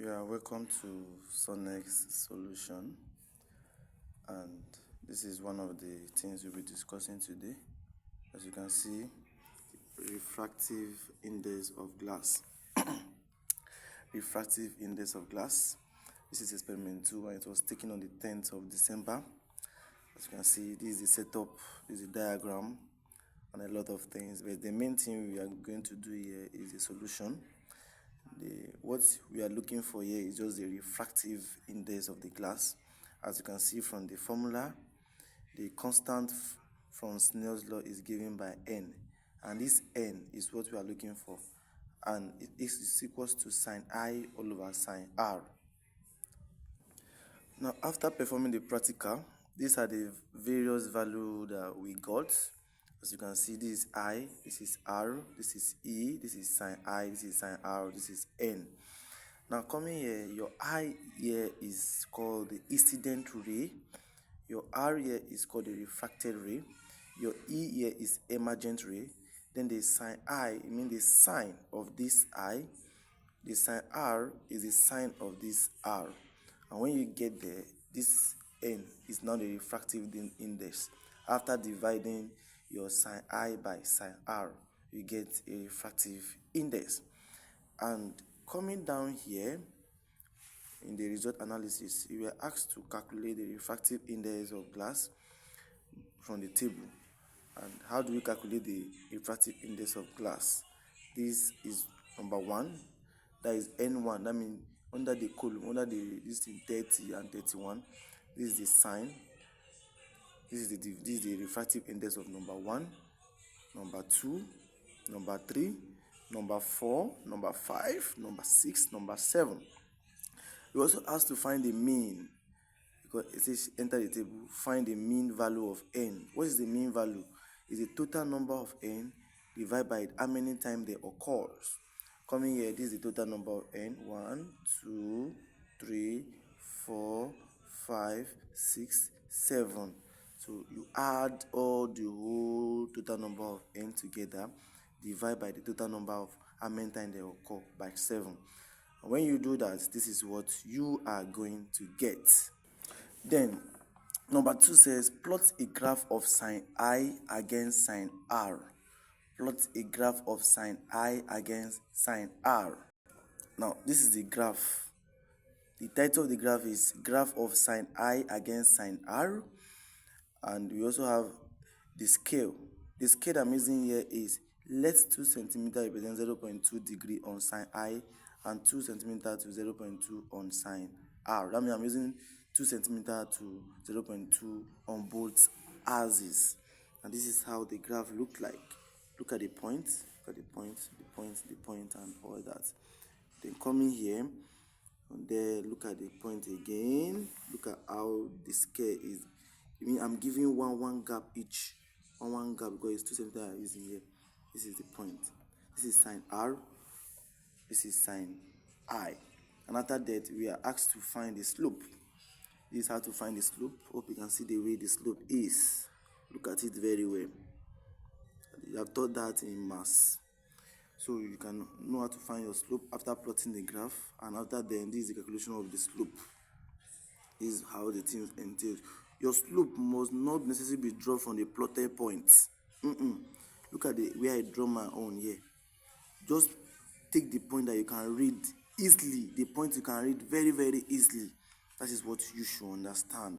You are welcome to Sonex Solution, and this is one of the things we'll be discussing today. As you can see, refractive index of glass. Refractive index of glass. This is experiment 2 and it was taken on the 10th of December. As you can see, this is the setup, this is the diagram, and a lot of things. But the main thing we are going to do here is the solution. What we are looking for here is just the refractive index of the glass. As you can see from the formula, the constant from Snell's law is given by n, and this n is what we are looking for, and it is equals to sine I all over sine r. Now, after performing the practical, these are the various values that we got. As you can see, this is I, this is R, this is E, this is sine I, this is sine R, this is N. Now coming here, your I here is called the incident ray, your R here is called the refracted ray, your E here is emergent ray, then the sine I, means the sine of this I, the sine R is the sine of this R. And when you get there, this N is now the refractive index. After dividing your sine I by sine R, you get a refractive index. And coming down here, in the result analysis, you were asked to calculate the refractive index of glass from the table. And how do we calculate the refractive index of glass? This is number 1, that is N1, that means under the column, under this is 30 and 31, this is the sine. This is the refractive index of number 1, number 2, number 3, number 4, number 5, number 6, number 7. You also asked to find the mean, because it says enter the table, find the mean value of n. What is the mean value? Is the total number of n divided by how many times they occurs. Coming here, this is the total number of n. 1, 2, 3, 4, 5, 6, 7. So you add all the whole total number of n together, divide by the total number of how many times they occur by 7. And when you do that, this is what you are going to get. Then, number 2 says, plot a graph of sine I against sine R. Plot a graph of sine I against sine R. Now, this is the graph. The title of the graph is Graph of Sine I against Sine R. And we also have the scale. The scale I'm using here is let 2 cm represent 0.2 degree on sine I and 2 cm to 0.2 on sine R. That means I'm using 2 cm to 0.2 on both axes. And this is how the graph look like. Look at the point, look at the point, the point, and all that. Then coming here, and there, look at the point again. Look at how the scale is. I mean, I'm giving one gap each. One gap because it's 2 cm I'm using here. This is the point. This is sine R. This is sine I. And after that, we are asked to find the slope. This is how to find the slope. Hope you can see the way the slope is. Look at it very well. You have taught that in maths. So you can know how to find your slope after plotting the graph, and after then, this is the calculation of the slope. This is how the thing entails. Your slope must not necessarily be drawn from the plotted points. Look at the where I draw my own here. Just take the point that you can read easily. The point you can read very, very easily. That is what you should understand.